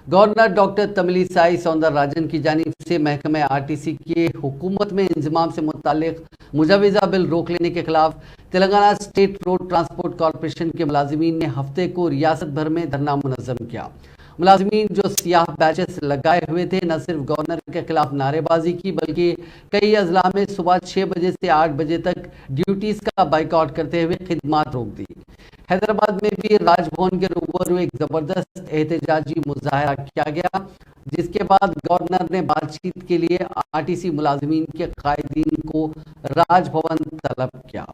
Governor doctor Tamilisai Soundararajan की जानिब से महकमे आरटीसी के हुकूमत में इंजमाम से मुतालिक मुजवजा बिल रोक लेने के खिलाफ Telangana state road transport corporation के मुलाजिमीन ने हफ्ते को रियासत भर में धरना मुनज़्ज़म किया। मुलाजिमीन जो सियाह बैचेस लगाए हुए थे न सिर्फ गवर्नर के खिलाफ नारेबाजी की बल्कि कई अजला में सुबह 6 बजे से 8 बजे तक ड्यूटीज का बाइकआउट करते हुए खिदमात रोक दी। हैदराबाद में भी राजभवन के रूबरू एक जबरदस्त एहतजाजी मुजाहरा किया गया, जिसके बाद गवर्नर ने बातचीत के लिए आरटीसी मुलाजिमीन के कायदीन को राजभवन तलब किया।